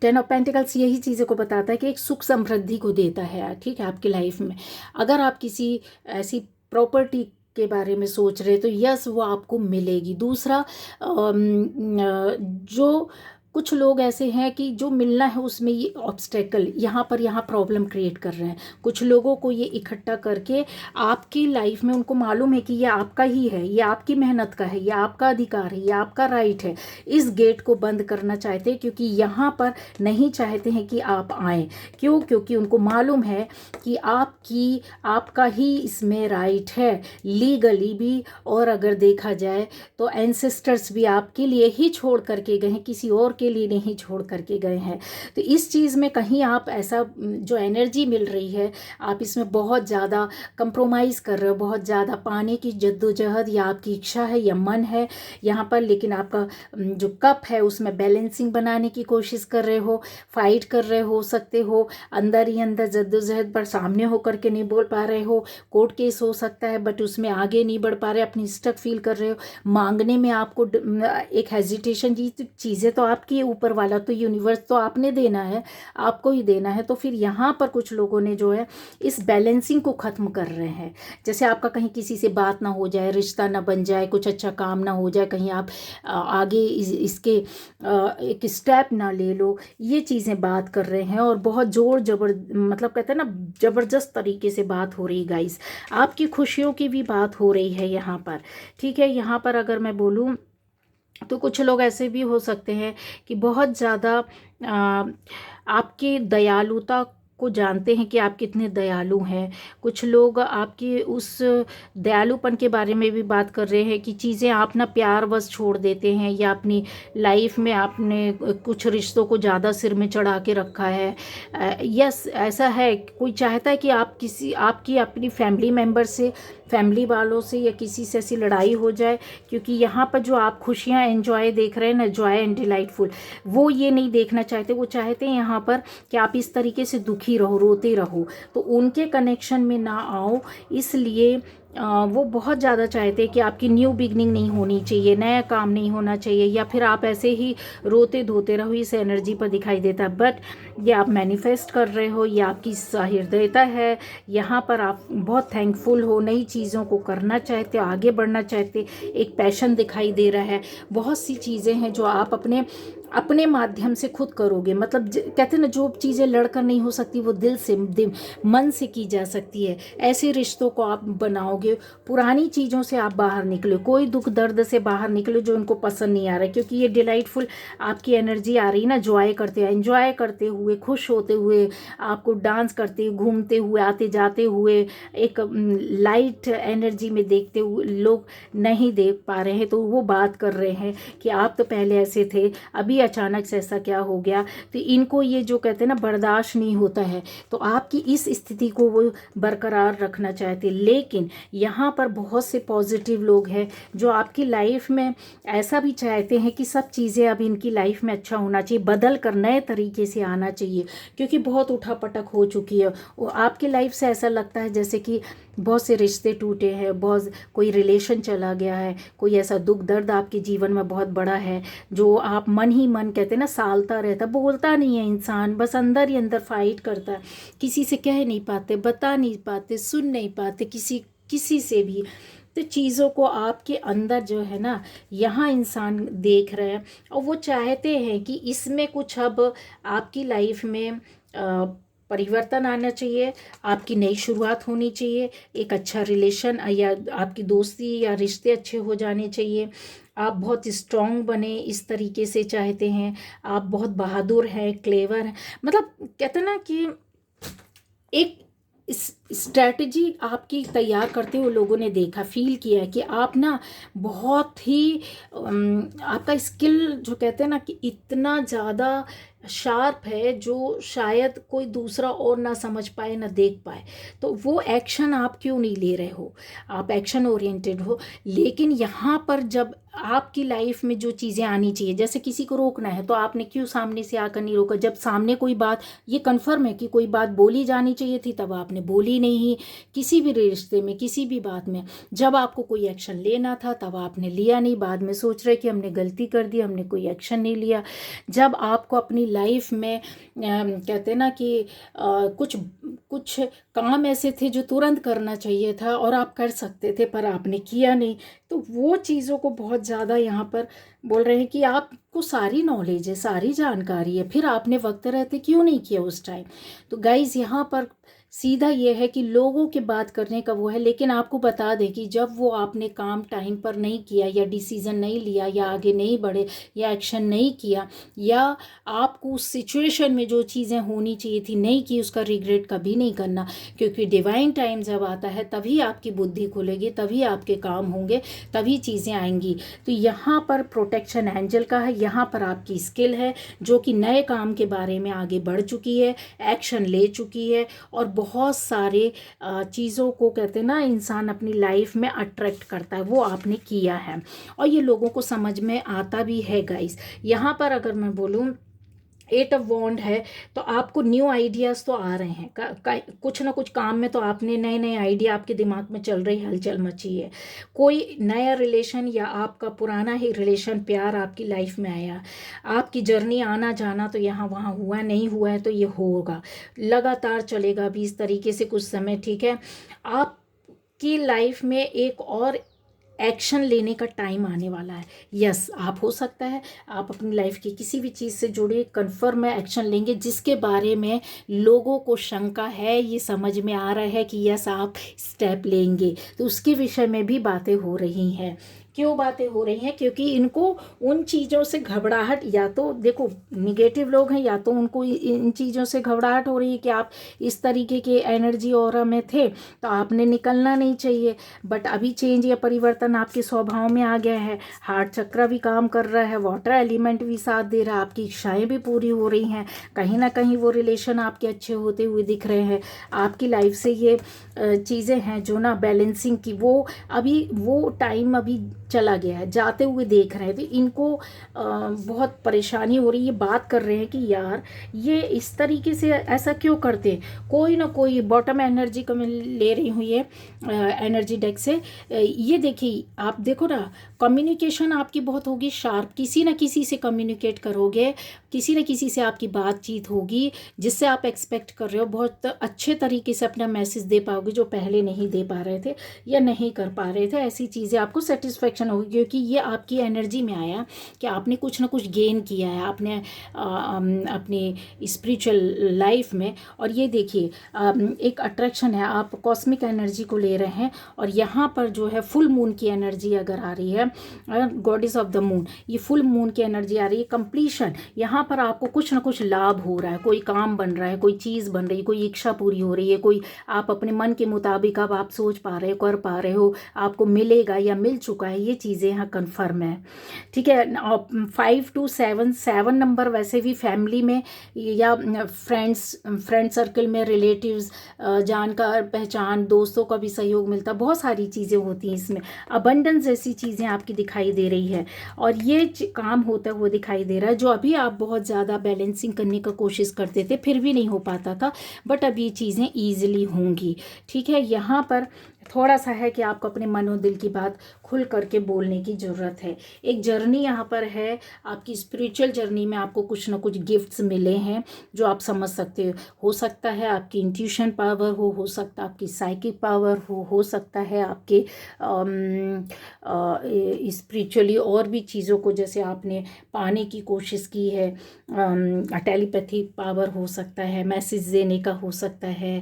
10 ऑफ पेंटिकल्स यही चीज़ों को बताता है कि एक सुख समृद्धि को देता है, ठीक है, आपकी लाइफ में। अगर आप किसी ऐसी प्रॉपर्टी के बारे में सोच रहे तो यस वो आपको मिलेगी। दूसरा जो कुछ लोग ऐसे हैं कि जो मिलना है उसमें ये ऑब्स्टेकल, यहाँ प्रॉब्लम क्रिएट कर रहे हैं। कुछ लोगों को ये इकट्ठा करके आपकी लाइफ में, उनको मालूम है कि ये आपका ही है, ये आपकी मेहनत का है, ये आपका अधिकार है, ये आपका राइट है, इस गेट को बंद करना चाहते हैं, क्योंकि यहाँ पर नहीं चाहते हैं कि आप आएँ। क्यों? क्योंकि उनको मालूम है कि आपका ही इसमें राइट है, लीगली भी, और अगर देखा जाए तो एंसेस्टर्स भी आपके लिए ही छोड़ करके गए हैं, किसी और के लिए नहीं छोड़ करके गए हैं। तो इस चीज़ में कहीं आप ऐसा जो एनर्जी मिल रही है, आप इसमें बहुत ज़्यादा कंप्रोमाइज़ कर रहे हो, बहुत ज़्यादा पाने की जद्दोजहद या आपकी इच्छा है या मन है यहाँ पर, लेकिन आपका जो कप है उसमें बैलेंसिंग बनाने की कोशिश कर रहे हो, फाइट कर रहे हो सकते हो, अंदर ही अंदर जद्दोजहद पर सामने होकर के नहीं बोल पा रहे हो, कोर्ट केस हो सकता है बट उसमें आगे नहीं बढ़ पा रहे, अपनी स्टक फील कर रहे हो, मांगने में आपको एक हेजिटेशन, जी चीज़ें तो आपकी, ऊपर वाला तो यूनिवर्स तो आपने देना है, आपको ही देना है। तो फिर यहाँ पर कुछ लोगों ने जो है इस बैलेंसिंग को ख़त्म कर रहे हैं। जैसे आपका कहीं किसी से बात ना हो जाए, रिश्ता ना बन जाए, कुछ अच्छा काम ना हो जाए, कहीं आप आगे इसके एक स्टेप ना ले लो, ये चीज़ें बात कर रहे हैं। और बहुत मतलब कहते हैं ना, ज़बरदस्त तरीके से बात हो रही गाइस, आपकी खुशियों की भी बात हो रही है यहाँ पर, ठीक है। यहाँ पर अगर मैं बोलूँ तो कुछ लोग ऐसे भी हो सकते हैं कि बहुत ज़्यादा आपकी दयालुता को जानते हैं कि आप कितने दयालु हैं। कुछ लोग आपकी उस दयालुपन के बारे में भी बात कर रहे हैं कि चीज़ें आप ना प्यार बस छोड़ देते हैं, या अपनी लाइफ में आपने कुछ रिश्तों को ज़्यादा सिर में चढ़ा के रखा है। यस ऐसा है, कोई चाहता है कि आपकी अपनी फैमिली मेम्बर से, फैमिली वालों से या किसी से ऐसी लड़ाई हो जाए, क्योंकि यहाँ पर जो आप खुशियाँ एंजॉय देख रहे हैं ना, जॉय एंड डिलाइटफुल, वो ये नहीं देखना चाहते। वो चाहते हैं यहाँ पर कि आप इस तरीके से दुखी रहो, रोते रहो, तो उनके कनेक्शन में ना आओ। इसलिए वो बहुत ज़्यादा चाहते हैं कि आपकी न्यू बिगनिंग नहीं होनी चाहिए, नया काम नहीं होना चाहिए, या फिर आप ऐसे ही रोते धोते रहो, इस एनर्जी पर दिखाई देता है। बट ये आप मैनिफेस्ट कर रहे हो, ये आपकी सहृदयता है, यहाँ पर आप बहुत थैंकफुल हो, नई चीज़ों को करना चाहते हो, आगे बढ़ना चाहते, एक पैशन दिखाई दे रहा है। बहुत सी चीज़ें हैं जो आप अपने माध्यम से खुद करोगे। मतलब कहते हैं ना, जो चीज़ें लड़कर नहीं हो सकती वो दिल से, मन से की जा सकती है। ऐसे रिश्तों को आप बनाओगे, पुरानी चीज़ों से आप बाहर निकलो, कोई दुख दर्द से बाहर निकलो जो उनको पसंद नहीं आ रहा है, क्योंकि ये डिलाइटफुल आपकी एनर्जी आ रही है ना, एंजॉय करते हुए, खुश होते हुए, आपको डांस करते हुए, घूमते हुए, आते जाते हुए, एक लाइट एनर्जी में देखते हुए लोग नहीं देख पा रहे हैं। तो वो बात कर रहे हैं कि आप तो पहले ऐसे थे, अभी अचानक से ऐसा क्या हो गया। तो इनको ये जो कहते हैं ना, बर्दाश्त नहीं होता है, तो आपकी इस स्थिति को वो बरकरार रखना चाहते। लेकिन यहाँ पर बहुत से पॉजिटिव लोग हैं जो आपकी लाइफ में ऐसा भी चाहते हैं कि सब चीज़ें अब इनकी लाइफ में अच्छा होना चाहिए, बदल कर नए तरीके से आना चाहिए, क्योंकि बहुत उठापटक हो चुकी है। वो आपकी लाइफ से ऐसा लगता है जैसे कि बहुत से रिश्ते टूटे हैं, बहुत कोई रिलेशन चला गया है, कोई ऐसा दुख दर्द आपके जीवन में बहुत बड़ा है जो आप मन ही मन, कहते हैं ना, सालता रहता, बोलता नहीं है इंसान, बस अंदर ही अंदर फाइट करता है, किसी से कह नहीं पाते, बता नहीं पाते, सुन नहीं पाते किसी से भी। तो चीज़ों को आपके अंदर जो है ना, यहाँ इंसान देख रहे हैं और वो चाहते हैं कि इसमें कुछ अब आपकी लाइफ में परिवर्तन आना चाहिए, आपकी नई शुरुआत होनी चाहिए, एक अच्छा रिलेशन या आपकी दोस्ती या रिश्ते अच्छे हो जाने चाहिए, आप बहुत स्ट्रॉन्ग बने, इस तरीके से चाहते हैं, आप बहुत बहादुर हैं, क्लेवर हैं। मतलब कहते हैं ना कि एक इस स्ट्रैटेजी आपकी तैयार करते हुए लोगों ने देखा, फील किया है कि आप ना बहुत ही आपका स्किल जो कहते हैं ना कि इतना ज़्यादा शार्प है जो शायद कोई दूसरा और ना समझ पाए ना देख पाए। तो वो एक्शन आप क्यों नहीं ले रहे हो? आप एक्शन ओरिएंटेड हो, लेकिन यहाँ पर जब आपकी लाइफ में जो चीज़ें आनी चाहिए, जैसे किसी को रोकना है तो आपने क्यों सामने से आकर नहीं रोका? जब सामने कोई बात, ये कन्फर्म है कि कोई बात बोली जानी चाहिए थी, तब आपने बोली नहीं। किसी भी रिश्ते में, किसी भी बात में जब आपको कोई एक्शन लेना था तब आपने लिया नहीं। बाद में सोच रहे कि हमने गलती कर दी, हमने कोई एक्शन नहीं लिया। जब आपको अपनी लाइफ में कहते हैं ना कि कुछ कुछ काम ऐसे थे जो तुरंत करना चाहिए था और आप कर सकते थे, पर आपने किया नहीं। तो वो चीज़ों को बहुत ज़्यादा यहाँ पर बोल रहे हैं कि आपको सारी नॉलेज है, सारी जानकारी है, फिर आपने वक्त रहते क्यों नहीं किया उस टाइम? तो गाइज़ यहाँ पर सीधा ये है कि लोगों की बात करने का वो है, लेकिन आपको बता दें कि जब वो आपने काम टाइम पर नहीं किया या डिसीज़न नहीं लिया या आगे नहीं बढ़े या एक्शन नहीं किया या आपको उस सिचुएशन में जो चीज़ें होनी चाहिए थी नहीं की, उसका रिग्रेट कभी नहीं करना, क्योंकि डिवाइन टाइम जब आता है तभी आपकी बुद्धि खुलेगी, तभी आपके काम होंगे, तभी चीज़ें आएंगी। तो यहाँ पर प्रोटेक्शन एंजल का है, यहाँ पर आपकी स्किल है जो कि नए काम के बारे में आगे बढ़ चुकी है, एक्शन ले चुकी है और बहुत सारे चीज़ों को कहते हैं ना इंसान अपनी लाइफ में अट्रैक्ट करता है, वो आपने किया है और ये लोगों को समझ में आता भी है गाइस। यहाँ पर अगर मैं बोलूँ 8 ऑफ वॉन्ड है तो आपको न्यू आइडियाज़ तो आ रहे हैं, कुछ ना कुछ काम में तो आपने नए नए आइडिया आपके दिमाग में चल रही, हलचल मची है। कोई नया रिलेशन या आपका पुराना ही रिलेशन, प्यार आपकी लाइफ में आया, आपकी जर्नी आना जाना तो यहाँ वहाँ हुआ, नहीं हुआ है तो ये होगा, लगातार चलेगा भी इस तरीके से कुछ समय। ठीक है, आपकी लाइफ में एक और एक्शन लेने का टाइम आने वाला है। यस, आप हो सकता है आप अपनी लाइफ की किसी भी चीज़ से जुड़े कन्फर्म में एक्शन लेंगे जिसके बारे में लोगों को शंका है, ये समझ में आ रहा है कि यस आप स्टेप लेंगे, तो उसके विषय में भी बातें हो रही हैं। क्यों बातें हो रही हैं? क्योंकि इनको उन चीज़ों से घबराहट, या तो देखो निगेटिव लोग हैं, या तो उनको इन चीज़ों से घबराहट हो रही है कि आप इस तरीके के एनर्जी ऑरा में थे तो आपने निकलना नहीं चाहिए, बट अभी चेंज या परिवर्तन आपके स्वभाव में आ गया है, हार्ट चक्र भी काम कर रहा है, वाटर एलिमेंट भी साथ दे रहा है, आपकी इच्छाएं भी पूरी हो रही हैं, कहीं ना कहीं वो रिलेशन आपके अच्छे होते हुए दिख रहे हैं। आपकी लाइफ से ये चीज़ें हैं जो ना बैलेंसिंग की, वो अभी वो टाइम अभी चला गया है, जाते हुए देख रहे हैं, तो इनको बहुत परेशानी हो रही है। बात कर रहे हैं कि यार ये इस तरीके से ऐसा क्यों करते हैं। कोई ना कोई बॉटम एनर्जी को मैं ले रही हूँ ये एनर्जी डेक से। ये देखिए, आप देखो ना, कम्युनिकेशन आपकी बहुत होगी शार्प, किसी न किसी से कम्युनिकेट करोगे, किसी न किसी से आपकी बातचीत होगी जिससे आप एक्सपेक्ट कर रहे हो बहुत अच्छे तरीके से अपना मैसेज दे पाओगे जो पहले नहीं दे पा रहे थे या नहीं कर पा रहे थे। ऐसी चीज़ें आपको सेटिस्फेक्शन होगी क्योंकि ये आपकी एनर्जी में आया कि आपने कुछ ना कुछ गेन किया है आपने अपनी स्पिरिचुअल लाइफ में। और ये देखिए एक अट्रैक्शन है, आप कॉस्मिक एनर्जी को ले रहे हैं और यहाँ पर जो है फुल मून की एनर्जी अगर आ रही है, गॉडेस ऑफ द मून, ये फुल मून की एनर्जी आ रही है, कंप्लीशन। यहाँ पर आपको कुछ ना कुछ लाभ हो रहा है, कोई काम बन रहा है, कोई चीज़ बन रही है, कोई इच्छा पूरी हो रही है, कोई आप अपने मन के मुताबिक अब आप सोच पा रहे हो, कर पा रहे हो, आपको मिलेगा या मिल चुका है, ये चीज़ें यहाँ कन्फर्म है। ठीक है, 5 to 7, 7 नंबर वैसे भी फैमिली में या फ्रेंड सर्कल में, रिलेटिव्स, जानकार पहचान, दोस्तों का भी सहयोग मिलता, बहुत सारी चीज़ें होती हैं इसमें। अबंडेंस जैसी चीज़ें आपकी दिखाई दे रही है और ये काम होता हुआ दिखाई दे रहा है जो अभी आप बहुत ज़्यादा बैलेंसिंग करने का कोशिश करते थे फिर भी नहीं हो पाता था, बट अब ये चीज़ें ईजिली होंगी। ठीक है, यहाँ पर थोड़ा सा है कि आपको अपने मन और दिल की बात खुल करके बोलने की ज़रूरत है। एक जर्नी यहाँ पर है, आपकी स्पिरिचुअल जर्नी में आपको कुछ ना कुछ गिफ्ट्स मिले हैं जो आप समझ सकते हो सकता है आपकी इंट्यूशन पावर हो सकता है आपकी साइकिक पावर हो सकता है आपके स्पिरिचुअली और भी चीज़ों को जैसे आपने पाने की कोशिश की है, टेलीपैथी पावर हो सकता है, मैसेज देने का हो सकता है,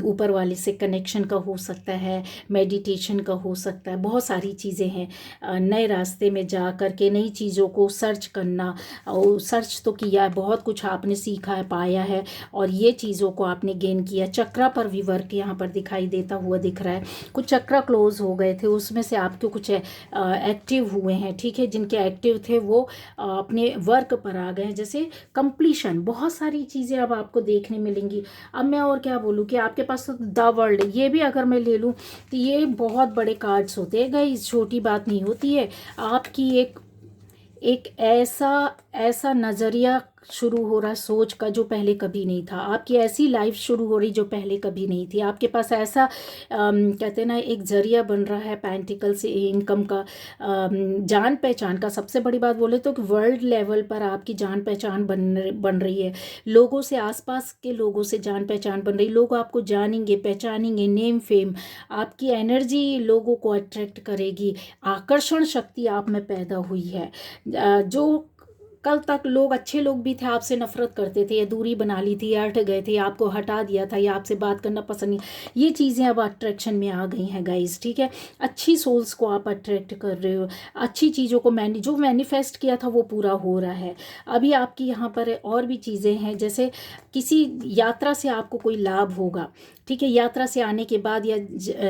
ऊपर वाले से कनेक्शन का हो सकता है, मेडिटेशन का हो सकता है, बहुत सारी चीज़ें हैं। नए रास्ते में जा कर के नई चीज़ों को सर्च करना, और सर्च तो किया है, बहुत कुछ आपने सीखा है, पाया है, और ये चीज़ों को आपने गेन किया। चक्रा पर भी वर्क यहाँ पर दिखाई देता हुआ दिख रहा है। कुछ चक्रा क्लोज हो गए थे, उसमें से आपके कुछ एक्टिव हुए हैं, ठीक है। जिनके एक्टिव थे वो अपने वर्क पर आ गए हैं, जैसे कंप्लीशन। बहुत सारी चीज़ें अब आपको देखने मिलेंगी। अब मैं और क्या बोलूँ कि आपके पास तो द वर्ल्ड, ये भी अगर मैं ले लूँ तो ये बहुत बड़े कार्ड्स होते हैं गाइस, छोटी बात नहीं होती है। आपकी एक एक ऐसा ऐसा नज़रिया शुरू हो रहा है सोच का, जो पहले कभी नहीं था। आपकी ऐसी लाइफ शुरू हो रही जो पहले कभी नहीं थी। आपके पास ऐसा कहते हैं ना, एक जरिया बन रहा है पेंटिकल से इनकम का, जान पहचान का। सबसे बड़ी बात बोले तो वर्ल्ड लेवल पर आपकी जान पहचान बन रही है। लोगों से, आसपास के लोगों से जान पहचान बन रही। लोग आपको जानेंगे, पहचानेंगे, नेम फेम। आपकी एनर्जी लोगों को अट्रैक्ट करेगी। आकर्षण शक्ति आप में पैदा हुई है। जो कल तक लोग, अच्छे लोग भी थे, आपसे नफरत करते थे, या दूरी बना ली थी, या हट गए थे, या आपको हटा दिया था, या आपसे बात करना पसंद नहीं, ये चीज़ें अब अट्रैक्शन में आ गई हैं गाइस, ठीक है। अच्छी सोल्स को आप अट्रैक्ट कर रहे हो, अच्छी चीज़ों को जो मैनिफेस्ट किया था वो पूरा हो रहा है। अभी आपकी यहाँ पर और भी चीज़ें हैं, जैसे किसी यात्रा से आपको कोई लाभ होगा, ठीक है। यात्रा से आने के बाद या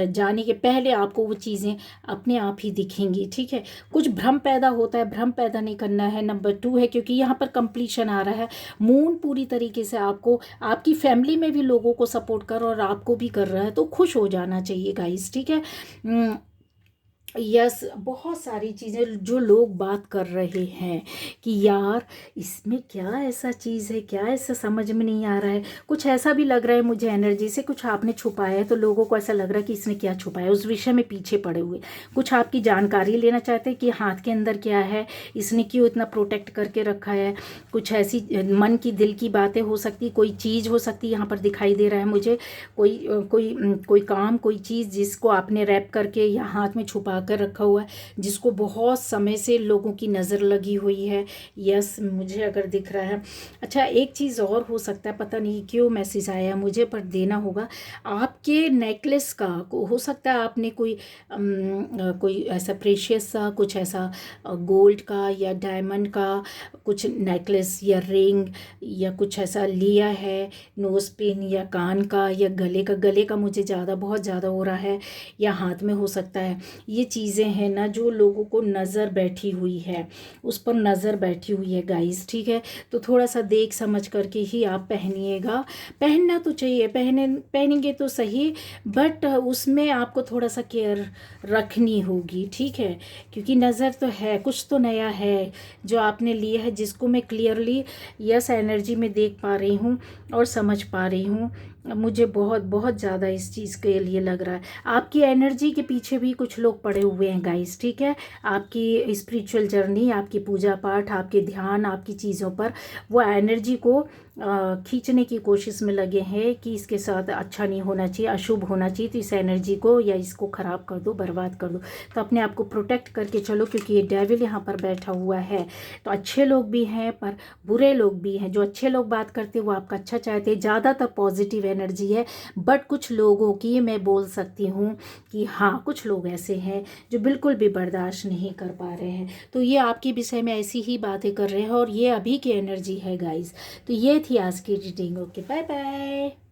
जाने के पहले आपको वो चीज़ें अपने आप ही दिखेंगी, ठीक है। कुछ भ्रम पैदा होता है, भ्रम पैदा नहीं करना है। नंबर 2 है, क्योंकि यहाँ पर कंप्लीशन आ रहा है। मून पूरी तरीके से आपको, आपकी फैमिली में भी लोगों को सपोर्ट कर और आपको भी कर रहा है, तो खुश हो जाना चाहिए गाइस, ठीक है। यस, बहुत सारी चीज़ें जो लोग बात कर रहे हैं कि यार इसमें क्या ऐसा चीज़ है, क्या ऐसा समझ में नहीं आ रहा है। कुछ ऐसा भी लग रहा है मुझे एनर्जी से, कुछ आपने छुपाया है, तो लोगों को ऐसा लग रहा है कि इसने क्या छुपाया, उस विषय में पीछे पड़े हुए। कुछ आपकी जानकारी लेना चाहते हैं कि हाथ के अंदर क्या है, इसने क्यों इतना प्रोटेक्ट करके रखा है। कुछ ऐसी मन की, दिल की बातें हो सकती, कोई चीज़ हो सकती, यहाँ पर दिखाई दे रहा है मुझे। कोई कोई कोई काम, कोई चीज़ जिसको आपने रैप करके या हाथ में छुपा कर रखा हुआ है, जिसको बहुत समय से लोगों की नज़र लगी हुई है। यस, मुझे अगर दिख रहा है। अच्छा, एक चीज़ और हो सकता है, पता नहीं क्यों मैसेज आया मुझे, पर देना होगा। आपके नेकलेस का हो सकता है आपने कोई ऐसा प्रेशियस सा, कुछ ऐसा गोल्ड का या डायमंड का कुछ नेकलेस या रिंग या कुछ ऐसा लिया है, नोज पिन या कान का या गले का मुझे ज़्यादा, बहुत ज़्यादा हो रहा है, या हाथ में हो सकता है। ये चीज़ें हैं ना, जो लोगों को नज़र बैठी हुई है, उस पर नज़र बैठी हुई है गाइस, ठीक है। तो थोड़ा सा देख समझ करके ही आप पहनिएगा। पहनना तो चाहिए, पहनेंगे तो सही, बट उसमें आपको थोड़ा सा केयर रखनी होगी, ठीक है। क्योंकि नज़र तो है, कुछ तो नया है जो आपने लिया है, जिसको मैं क्लियरली यस एनर्जी में देख पा रही हूँ और समझ पा रही हूँ। मुझे बहुत बहुत ज़्यादा इस चीज़ के लिए लग रहा है। आपकी एनर्जी के पीछे भी कुछ लोग पड़े हुए हैं गाइस, ठीक है। आपकी स्पिरिचुअल जर्नी, आपकी पूजा पाठ, आपके ध्यान, आपकी चीज़ों पर वो एनर्जी को खींचने की कोशिश में लगे हैं कि इसके साथ अच्छा नहीं होना चाहिए, अशुभ होना चाहिए, तो इस एनर्जी को या इसको ख़राब कर दो, बर्बाद कर दो। तो अपने आप को प्रोटेक्ट करके चलो, क्योंकि ये डेविल यहाँ पर बैठा हुआ है। तो अच्छे लोग भी हैं पर बुरे लोग भी हैं। जो अच्छे लोग बात करते हैं वो आपका अच्छा चाहते हैं, ज़्यादातर पॉजिटिव एनर्जी है। बट कुछ लोगों की मैं बोल सकती हूँ कि हाँ, कुछ लोग ऐसे हैं जो बिल्कुल भी बर्दाश्त नहीं कर पा रहे हैं। तो ये आपके विषय में ऐसी ही बातें कर रहे हैं, और ये अभी की एनर्जी है गाइस। तो ये थी आज की रीडिंग। Okay, bye bye.